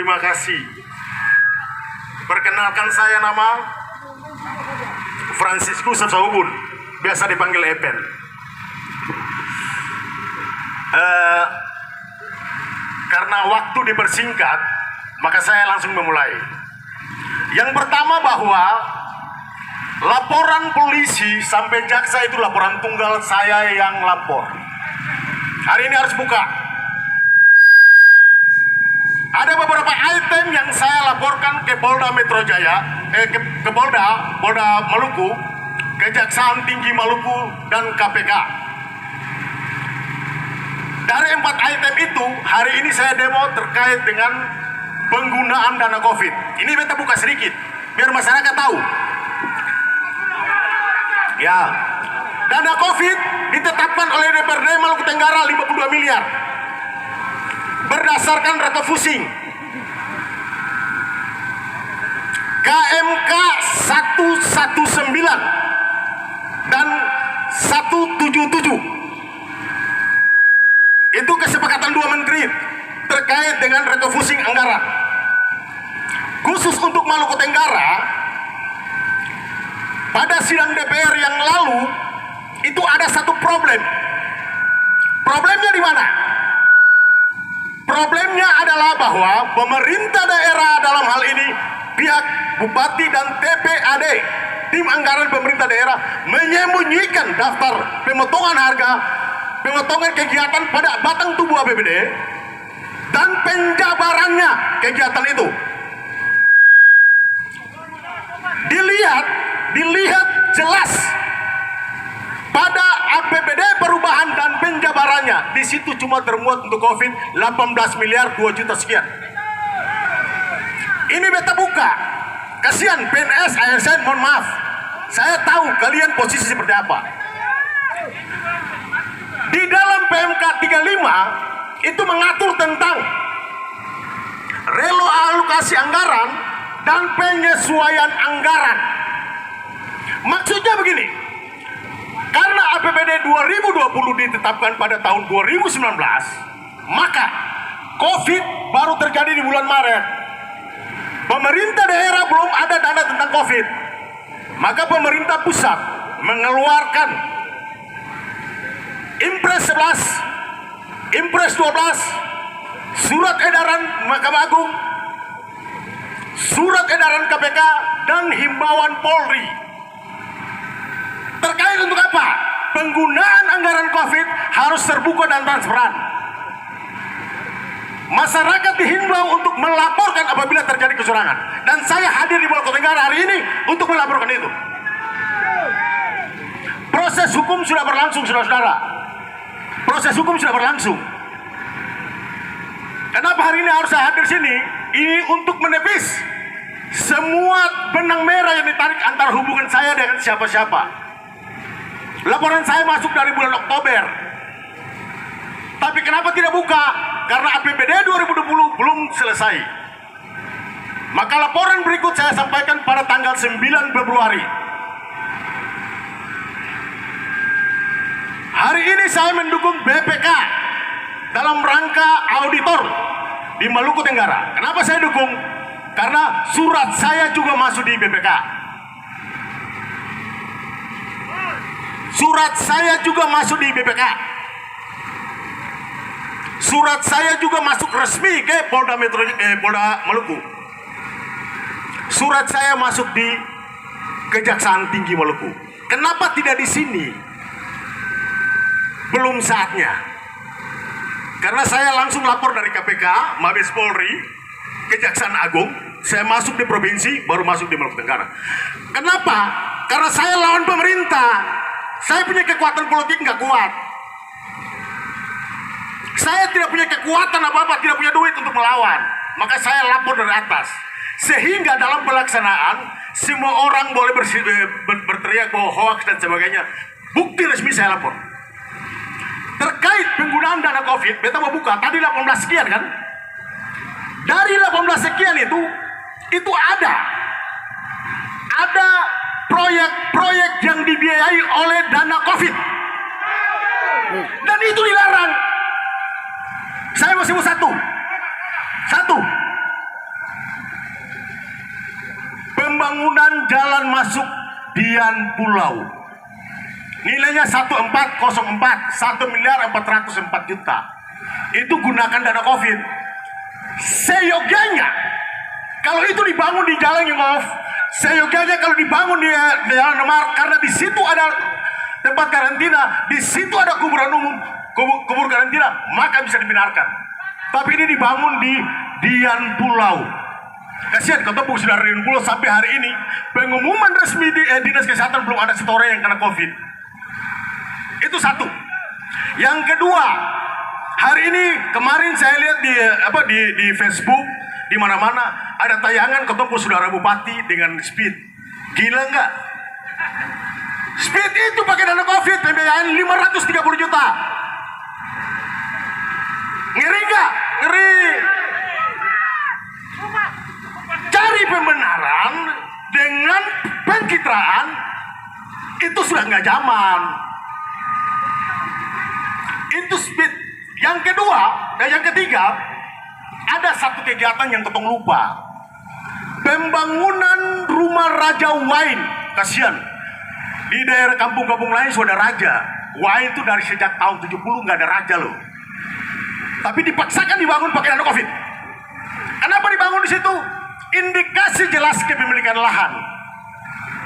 terima kasih. Perkenalkan, saya nama Franciscus Sabsaubun, biasa dipanggil Epen. Karena waktu dipersingkat, maka saya langsung memulai. Yang pertama, bahwa laporan polisi sampai jaksa itu laporan tunggal saya yang lapor. Hari ini harus buka. Ada beberapa item yang saya laporkan ke Polda Metro Jaya, ke Polda Maluku, Kejaksaan Tinggi Maluku, dan KPK. Dari 4 item itu, hari ini saya demo terkait dengan penggunaan dana COVID. Ini beta buka sedikit, biar masyarakat tahu. Ya, dana COVID ditetapkan oleh DPRD Maluku Tenggara 52 miliar. Berdasarkan refusing KMK 119 dan 177. Itu kesepakatan 2 menteri terkait dengan refusing anggaran. Khusus untuk Maluku Tenggara, pada sidang DPR yang lalu itu ada satu problem. Problemnya di mana? Problemnya adalah bahwa pemerintah daerah dalam hal ini pihak Bupati dan TPAD, tim anggaran pemerintah daerah, menyembunyikan daftar pemotongan harga, pemotongan kegiatan pada batang tubuh APBD dan penjabarannya kegiatan itu. Dilihat jelas pada APBD perubahan dan penjabarannya, di situ cuma termuat untuk COVID 18 miliar 2 juta sekian. Ini beta buka. Kasihan PNS, ASN, mohon maaf. Saya tahu kalian posisi seperti apa. Di dalam PMK 35 itu mengatur tentang reloalokasi anggaran dan penyesuaian anggaran. Maksudnya begini, karena APBD 2020 ditetapkan pada tahun 2019, maka COVID baru terjadi di bulan Maret. Pemerintah daerah belum ada dana tentang COVID. Maka pemerintah pusat mengeluarkan Impres 11, Impres 12, surat edaran Mahkamah Agung, surat edaran KPK, dan himbauan Polri. Terkait untuk apa? Penggunaan anggaran COVID harus terbuka dan transparan. Masyarakat dihimbau untuk melaporkan apabila terjadi kecurangan. Dan saya hadir di Maluku Tenggara hari ini untuk melaporkan itu. Proses hukum sudah berlangsung, saudara-saudara. Proses hukum sudah berlangsung. Kenapa hari ini harus saya hadir sini? Ini untuk menepis semua benang merah yang ditarik antara hubungan saya dengan siapa-siapa. Laporan saya masuk dari bulan Oktober. Tapi kenapa tidak buka? Karena APBD 2020 belum selesai. Maka laporan berikut saya sampaikan pada tanggal 9 Februari. Hari ini saya mendukung BPK dalam rangka auditor di Maluku Tenggara. Kenapa saya dukung? Karena surat saya juga masuk di BPK. Surat saya juga masuk di BPK. Surat saya juga masuk resmi ke Polda Maluku. Surat saya masuk di Kejaksaan Tinggi Maluku. Kenapa tidak di sini? Belum saatnya. Karena saya langsung lapor dari KPK, Mabes Polri, Kejaksaan Agung. Saya masuk di provinsi, baru masuk di Maluku Tenggara. Kenapa? Karena saya lawan pemerintah. Saya punya kekuatan politik nggak kuat. Saya tidak punya kekuatan apa-apa, tidak punya duit untuk melawan. Maka saya lapor dari atas. Sehingga dalam pelaksanaan, semua orang boleh berteriak bahwa hoax dan sebagainya. Bukti resmi saya lapor. Terkait penggunaan dana COVID, beta mau buka, tadi 18 sekian kan? Dari 18 sekian itu ada proyek-proyek yang dibiayai oleh dana COVID. Dan itu dilarang. Saya masih mau satu. jalan masuk Dian Pulau. Nilainya 1404, 1.404 juta. Itu gunakan dana COVID. Seyogyanya, kalau itu dibangun di Jalan Yungov, seyogyanya kalau dibangun di Jalan Nemar, karena di situ ada tempat karantina, di situ ada kuburan umum, kubur karantina, maka bisa dibenarkan. Tapi ini dibangun di Dian Pulau. Kasihan ketemu sudah Dian Pulau sampai hari ini pengumuman resmi di Dinas Kesehatan belum ada satu orang yang kena COVID. Itu satu. Yang kedua, hari ini kemarin saya lihat di Facebook di mana-mana ada tayangan ketemu saudara bupati dengan Speed. Gila nggak? Speed itu pakai dana COVID pembiayaan 530 juta. Ngeri nggak? Ngeri. Cari pembenaran dengan pencitraan itu sudah nggak zaman. Itu Speed. Yang kedua dan yang ketiga, ada satu kegiatan yang ketong lupa. Pembangunan rumah Raja Wine. Kasihan. Di daerah kampung-kampung lain sudah raja. Wine itu dari sejak tahun 70 nggak ada raja loh. Tapi dipaksakan dibangun pakai dana COVID. Kenapa dibangun di situ? Indikasi jelas kepemilikan lahan.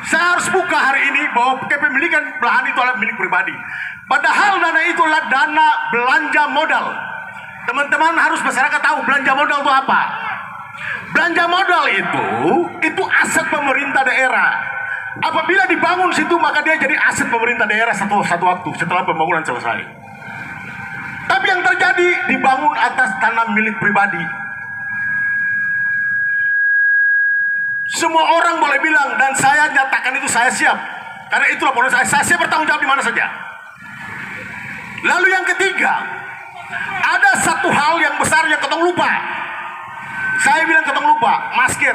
Saya harus buka hari ini bahwa kepemilikan lahan itu adalah milik pribadi. Padahal dana itu adalah dana belanja modal. Teman-teman harus masyarakat tahu belanja modal itu apa. Belanja modal itu aset pemerintah daerah. Apabila dibangun situ maka dia jadi aset pemerintah daerah satu waktu setelah pembangunan selesai. Tapi yang terjadi dibangun atas tanah milik pribadi. Semua orang boleh bilang dan saya nyatakan itu saya siap. Karena itu laporan saya siap bertanggung jawab di mana saja. Lalu yang ketiga, ada satu hal yang besar yang ketong lupa. Saya bilang ketong lupa, masker.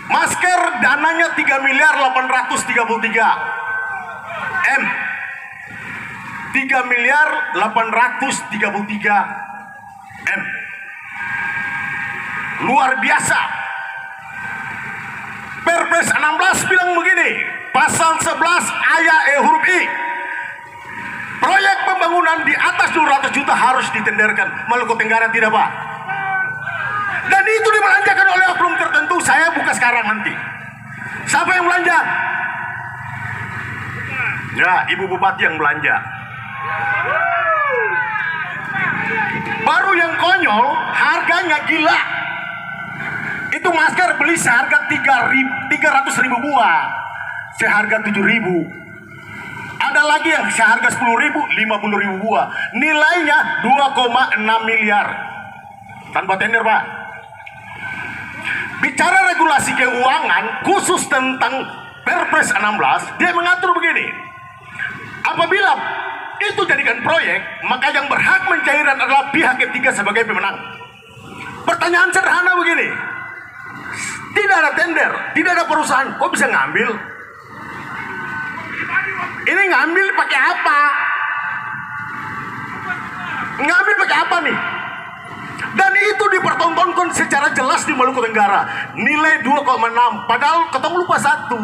Masker dananya 3.833 M. 3.833 M. Luar biasa. Perpres 16 bilang begini, pasal 11 ayat huruf I. Proyek pembangunan di atas 200 juta harus ditenderkan. Maluku Tenggara tidak, Pak. Dan itu dibelanjakan oleh oknum tertentu. Saya buka sekarang nanti. Siapa yang belanja? Ya, Ibu Bupati yang belanja. Baru yang konyol, harganya gila. Itu masker beli seharga 300.000 buah. Seharga 7.000. Ada lagi yang seharga 10.000, 50.000 buah. Nilainya 2,6 miliar. Tanpa tender, Pak. Bicara regulasi keuangan khusus tentang Perpres 16, dia mengatur begini. Apabila itu jadikan proyek, maka yang berhak mencairan adalah pihak ketiga sebagai pemenang. Pertanyaan sederhana begini. Tidak ada tender, tidak ada perusahaan, kok bisa ngambil? Ini ngambil pakai apa? Ngambil pakai apa nih? Dan itu dipertontonkan secara jelas di Maluku Tenggara. Nilai 2,6. Padahal ketemu lupa satu.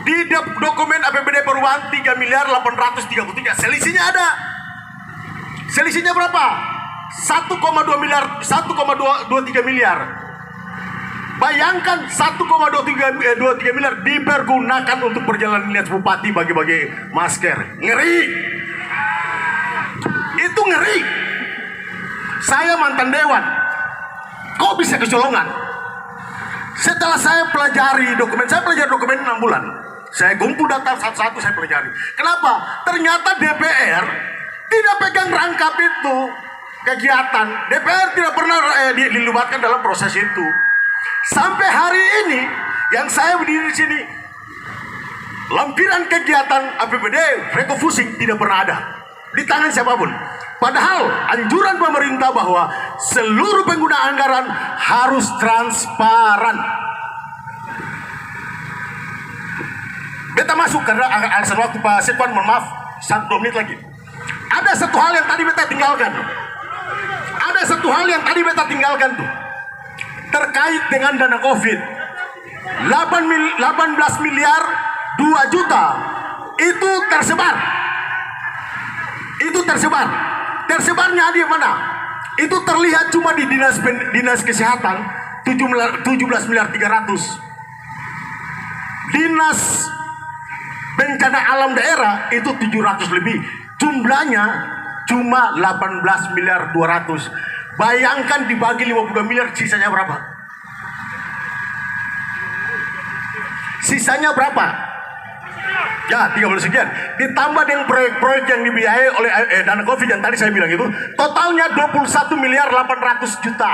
Di dokumen APBD perubahan 3.833. Selisihnya ada. Selisihnya berapa? 1,2 miliar, 1,23 miliar. Bayangkan 1,23 miliar dipergunakan untuk perjalanan dinas bupati bagi-bagi masker. Ngeri. Itu ngeri. Saya mantan dewan. Kok bisa kecolongan? Setelah saya pelajari dokumen 6 bulan. Saya kumpul data satu-satu, saya pelajari. Kenapa? Ternyata DPR tidak pegang rangkap itu kegiatan. DPR tidak pernah dilibatkan dalam proses itu. Sampai hari ini yang saya berdiri di sini, lampiran kegiatan APBD refocusing tidak pernah ada di tangan siapapun. Padahal anjuran pemerintah bahwa seluruh pengguna anggaran harus transparan. Beta masuk karena alasan waktu Pak Sekwan, mohon maaf, 1 menit lagi. Ada satu hal yang tadi beta tinggalkan. Ada satu hal yang tadi beta tinggalkan tuh. Terkait dengan dana COVID. 18 miliar 2 juta itu tersebar. Tersebarnya di mana? Itu terlihat cuma di dinas kesehatan 17 miliar 300. Dinas bencana alam daerah itu 700 lebih. Jumlahnya cuma 18 miliar 200. Bayangkan dibagi 52 miliar, sisanya berapa? Sisanya berapa? Ya, 30 sekian. Ditambah dengan proyek-proyek yang dibiayai oleh dana Covid yang tadi saya bilang itu, totalnya 21 miliar 800 juta.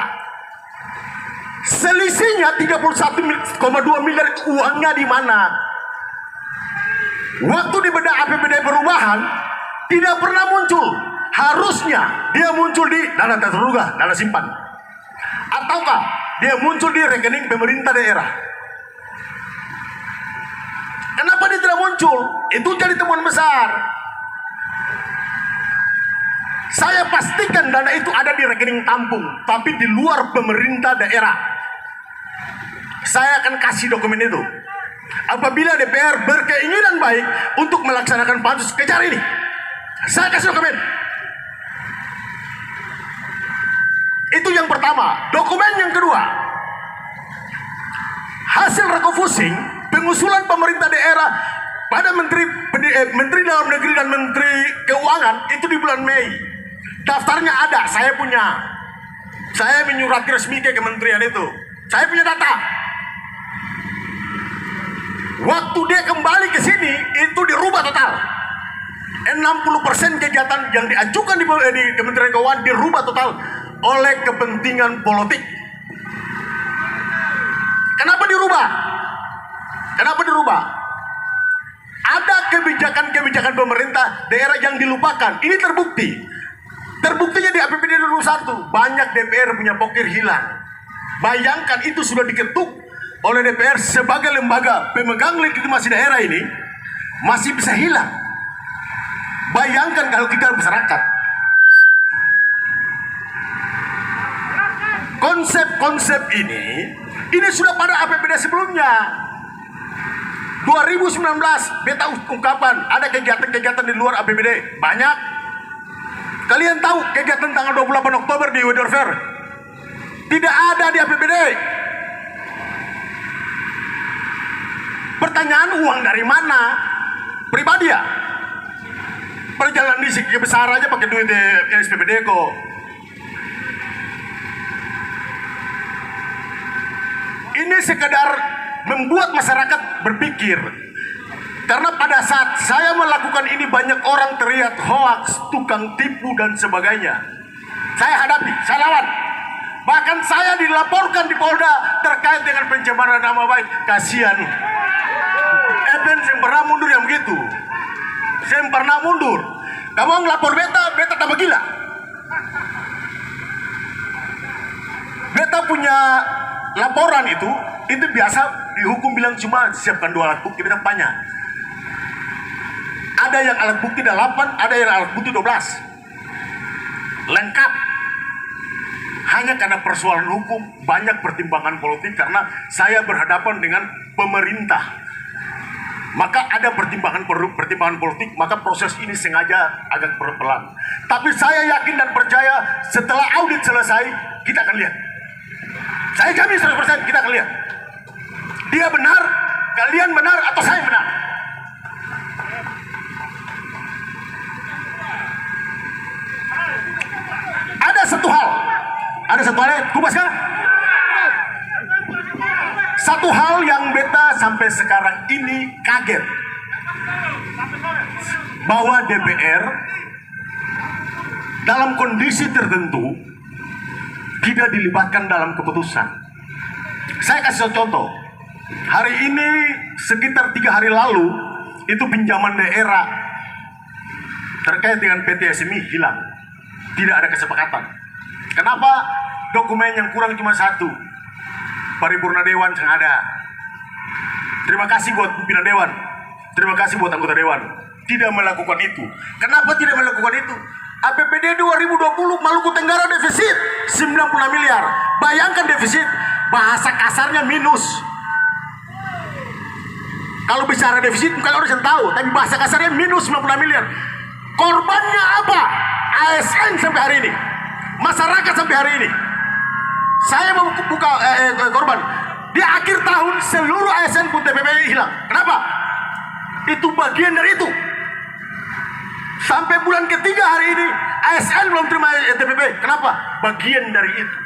Selisihnya 31,2 miliar, uangnya di mana? Waktu di bedah APBD perubahan tidak pernah muncul. Harusnya dia muncul di dana terduga, dana simpan. Ataukah dia muncul di rekening pemerintah daerah? Kenapa dia tidak muncul? Itu jadi temuan besar. Saya pastikan dana itu ada di rekening tampung, tapi di luar pemerintah daerah. Saya akan kasih dokumen itu. Apabila DPR berkeinginan baik untuk melaksanakan pansus, kejar ini. Saya kasih dokumen. Itu yang pertama. Dokumen yang kedua, hasil refocusing pengusulan pemerintah daerah pada Menteri Dalam Negeri dan Menteri Keuangan itu di bulan Mei. Daftarnya ada, saya punya. Saya menyurati resmi ke kementerian itu. Saya punya data. Waktu dia kembali ke sini itu dirubah total. 60% kegiatan yang diajukan di Kementerian Keuangan dirubah total oleh kepentingan politik. Kenapa dirubah? Ada kebijakan-kebijakan pemerintah daerah yang dilupakan. Ini terbukti. Terbuktinya di APBD 2021 banyak DPR punya pokir hilang. Bayangkan itu sudah diketuk oleh DPR sebagai lembaga pemegang legitimasi daerah ini masih bisa hilang. Bayangkan kalau kita masyarakat. Konsep-konsep ini sudah pada APBD sebelumnya. 2019 beta ungkapan ada kegiatan-kegiatan di luar APBD banyak. Kalian tahu kegiatan tanggal 28 Oktober di Weather Fair tidak ada di APBD. Pertanyaan, uang dari mana? Pribadi ya? Perjalanan di segi besar aja pakai duit SPBD kok. Ini sekedar membuat masyarakat berpikir. Karena pada saat saya melakukan ini banyak orang teriak hoax, tukang tipu dan sebagainya. Saya hadapi, saya lawan. Bahkan saya dilaporkan di Polda terkait dengan pencemaran nama baik. Kasihan. Eben yang pernah mundur yang begitu. Saya pernah mundur. Kamu ngelapor beta tambah gila. Beta punya laporan itu biasa dihukum bilang cuma siapkan 2 alat bukti. Beta tanya. Ada yang alat bukti 8, ada yang alat bukti 12. Lengkap. Hanya karena persoalan hukum, banyak pertimbangan politik karena saya berhadapan dengan pemerintah. Maka ada pertimbangan politik, maka proses ini sengaja agak pelan. Tapi saya yakin dan percaya setelah audit selesai, kita akan lihat. Saya jamin 100% kita akan lihat. Dia benar, kalian benar, atau saya benar. Ada satu hal, kubas kan? Satu hal yang beta sampai sekarang ini kaget. Bahwa DPR dalam kondisi tertentu tidak dilibatkan dalam keputusan. Saya kasih contoh. Hari ini sekitar 3 hari lalu itu pinjaman daerah terkait dengan PT SMI hilang. Tidak ada kesepakatan. Kenapa? Dokumen yang kurang cuma 1. Paripurna Dewan yang ada. Terima kasih buat pimpinan Dewan. Terima kasih buat anggota Dewan. Tidak melakukan itu. Kenapa tidak melakukan itu? APBD 2020 Maluku Tenggara defisit 96 miliar. Bayangkan defisit, bahasa kasarnya minus. Kalau bicara defisit bukan orang yang tahu, tapi bahasa kasarnya minus 90 miliar. Korbannya apa? ASN sampai hari ini, masyarakat sampai hari ini. Saya mau buka korban di akhir tahun seluruh ASN pun TPP hilang. Kenapa? Itu bagian dari itu. Sampai bulan ketiga hari ini ASN belum terima TPP. Kenapa? Bagian dari itu.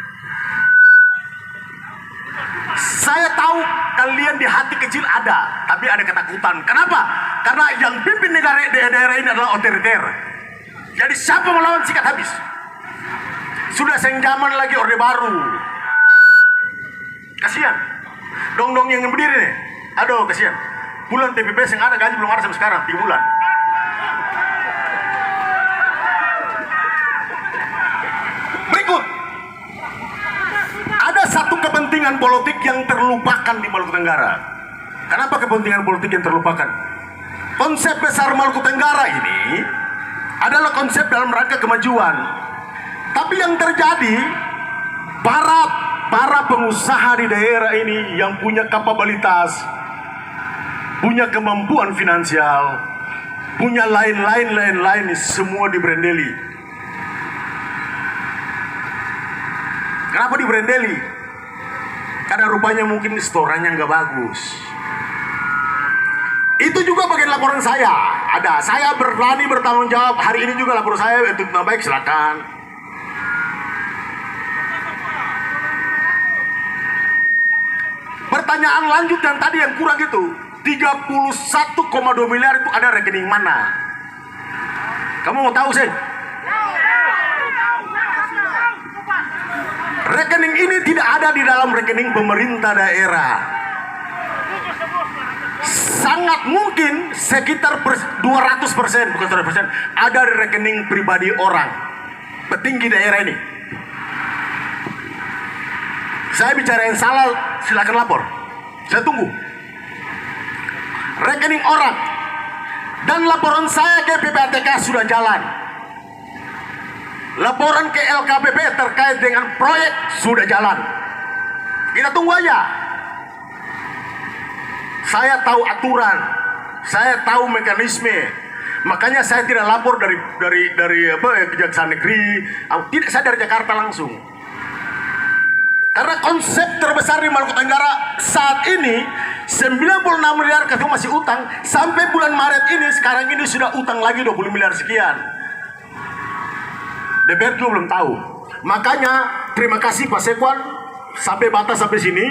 Saya tahu kalian di hati kecil ada, tapi ada ketakutan. Kenapa? Karena yang pimpin daerah ini adalah otoriter. Jadi siapa melawan sikat habis. Sudah senjaman lagi orde baru. Kasihan. Dong-dong yang berdiri nih. Aduh kasihan. Bulan TPP yang ada gaji belum ada sampai sekarang 3 bulan. Berikut. Ada satu kepentingan politik yang terlupakan di Maluku Tenggara. Kenapa kepentingan politik yang terlupakan? Konsep besar Maluku Tenggara ini adalah konsep dalam rangka kemajuan. Tapi yang terjadi, para pengusaha di daerah ini yang punya kapabilitas, punya kemampuan finansial, punya lain-lain semua diberendeli. Kenapa diberendeli? Karena rupanya mungkin restorannya nggak bagus. Itu juga bagian laporan saya. Ada, saya berani bertanggung jawab. Hari ini juga laporan saya itu baik, silakan. Pertanyaan lanjut yang tadi yang kurang itu 31,2 miliar itu ada rekening mana? Kamu mau tahu sih? Rekening ini tidak ada di dalam rekening pemerintah daerah. Sangat mungkin sekitar 200%, bukan 100%, ada di rekening pribadi orang petinggi daerah ini. Saya bicara yang salah, silakan lapor. Saya tunggu. Rekening orang. Dan laporan saya ke PPATK sudah jalan. Laporan ke LKPP terkait dengan proyek sudah jalan. Kita tunggu aja. Saya tahu aturan, saya tahu mekanisme. Makanya saya tidak lapor dari Kejaksaan Negeri. Tidak, saya dari Jakarta langsung. Karena konsep terbesar di Maluku Tenggara saat ini 96 miliar itu masih utang. Sampai bulan Maret ini, sekarang ini sudah utang lagi 20 miliar sekian. DPR juga belum tahu. Makanya terima kasih Pak Sekwan, sampai batas sampai sini.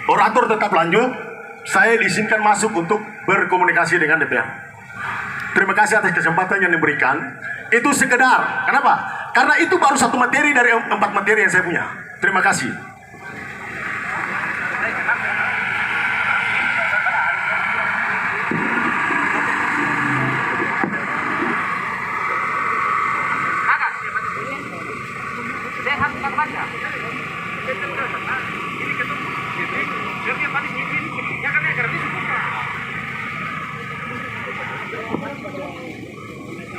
Orator tetap lanjut. Saya diizinkan masuk untuk berkomunikasi dengan DPR. Terima kasih atas kesempatan yang diberikan. Itu sekedar. Kenapa? Karena itu baru satu materi dari 4 materi yang saya punya. Terima kasih.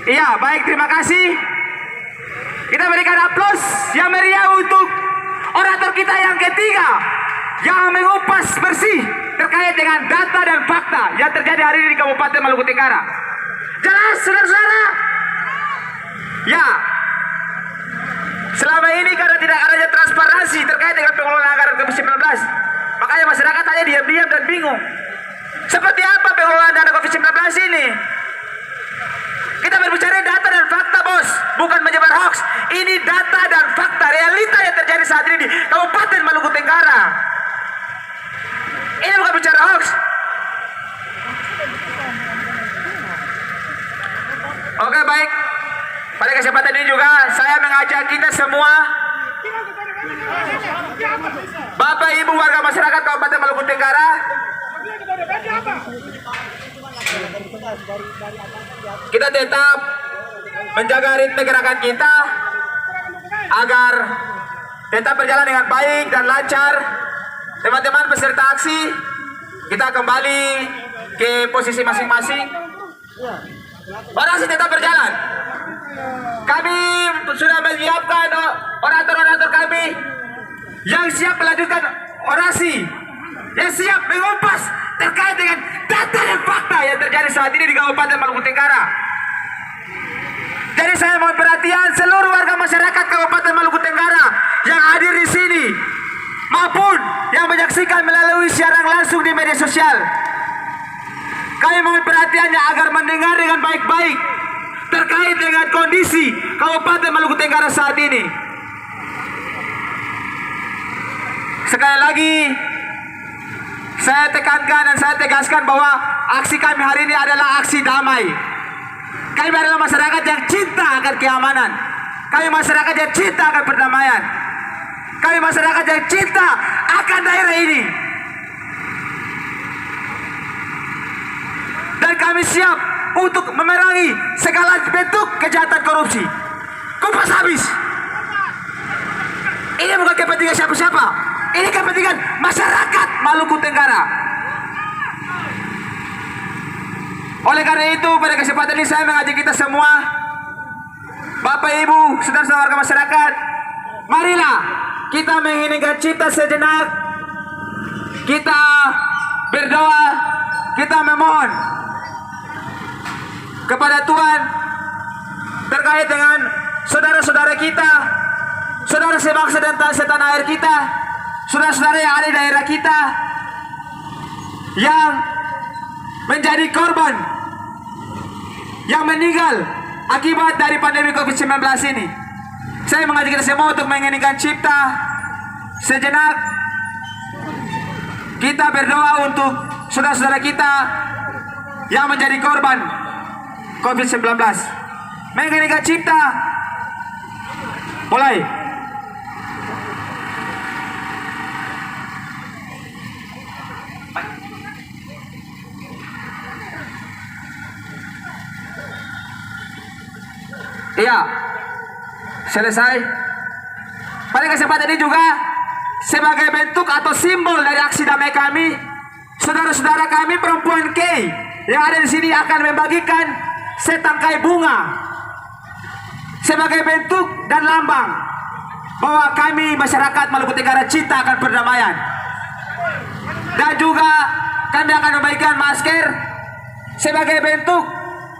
Iya, baik, terima kasih. Kita berikan aplaus yang meriah untuk orator kita yang ketiga yang mengupas bersih terkait dengan data dan fakta yang terjadi hari ini di Kabupaten Maluku Tenggara. Jelas, saudara-saudara? Ya. Selama ini karena tidak adanya transparansi terkait dengan pengelolaan anggaran COVID-19, makanya masyarakat hanya diam-diam dan bingung. Seperti apa pengelolaan dana COVID-19 ini? Kita berbicara data dan fakta, bos, bukan menyebar hoax. Ini data dan fakta realita yang terjadi saat ini di Kabupaten Maluku Tenggara. Ini bukan bicara hoax. Oke, baik. Pada kesempatan ini juga saya mengajak kita semua, Bapak Ibu warga masyarakat Kabupaten Maluku Tenggara, kita tetap menjaga ritme gerakan kita agar tetap berjalan dengan baik dan lancar. Teman-teman peserta aksi, kita kembali ke posisi masing-masing. Orasi tetap berjalan. Kami sudah menyiapkan orator-orator kami yang siap melanjutkan orasi yang siap mengupas terkait dengan data dan fakta yang terjadi saat ini di Kabupaten Maluku Tenggara. Jadi saya mohon perhatian seluruh warga masyarakat Kabupaten Maluku Tenggara yang hadir di sini maupun yang menyaksikan melalui siaran langsung di media sosial. Kami mohon perhatiannya agar mendengar dengan baik-baik terkait dengan kondisi Kabupaten Maluku Tenggara saat ini. Sekali lagi saya tekankan dan saya tegaskan bahwa aksi kami hari ini adalah aksi damai. Kami adalah masyarakat yang cinta akan keamanan. Kami masyarakat yang cinta akan perdamaian. Kami masyarakat yang cinta akan daerah ini. Dan kami siap untuk memerangi segala bentuk kejahatan korupsi. Kumpas habis. Ini bukan kepentingan siapa-siapa. Ini kepentingan masyarakat Maluku Tenggara. Oleh karena itu, pada kesempatan ini saya mengajak kita semua, Bapak Ibu, saudara-saudara warga masyarakat, marilah kita mengheningkan cipta sejenak. Kita berdoa, kita memohon kepada Tuhan terkait dengan saudara-saudara kita, saudara sebangsa dan setanah air kita, saudara-saudara yang ada di daerah kita yang menjadi korban, yang meninggal akibat dari pandemi COVID-19 ini. Saya mengajak kita semua untuk mengeningkan cipta sejenak. Kita berdoa untuk saudara-saudara kita yang menjadi korban COVID-19. Mengeningkan cipta. Mulai. Iya, selesai. Pada kesempatan ini juga sebagai bentuk atau simbol dari aksi damai kami, saudara-saudara kami perempuan K yang ada di sini akan membagikan setangkai bunga sebagai bentuk dan lambang bahwa kami masyarakat Maluku Tenggara cinta akan perdamaian. Dan juga kami akan membagikan masker sebagai bentuk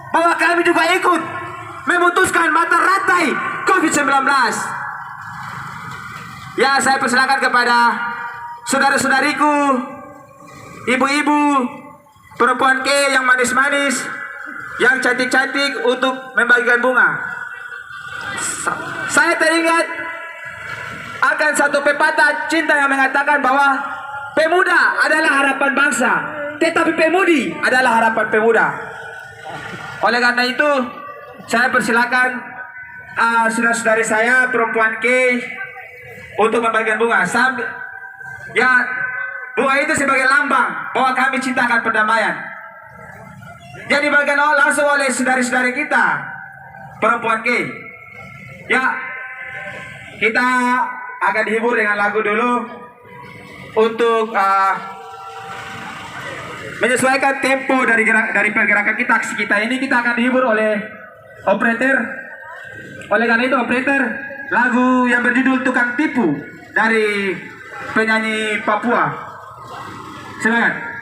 bahwa kami juga ikut memutuskan mata rantai COVID-19. Ya, saya persilakan kepada saudara-saudariku, ibu-ibu, perempuan K yang manis-manis, yang cantik-cantik untuk membagikan bunga. Saya teringat akan satu pepatah cinta yang mengatakan bahwa pemuda adalah harapan bangsa, tetapi pemudi adalah harapan pemuda. Oleh karena itu, saya persilakan saudara-saudari saya perempuan K untuk membagikan bunga. Ya, bunga itu sebagai lambang bahwa kami cinta akan perdamaian. Jadi dibagikan langsung oleh saudari-saudari kita perempuan K. Ya, kita akan dihibur dengan lagu dulu untuk menyesuaikan tempo dari pergerakan kita, aksi kita ini. Kita akan dihibur oleh operator. Oleh karena itu, operator, lagu yang berjudul Tukang Tipu dari penyanyi Papua. Silakan.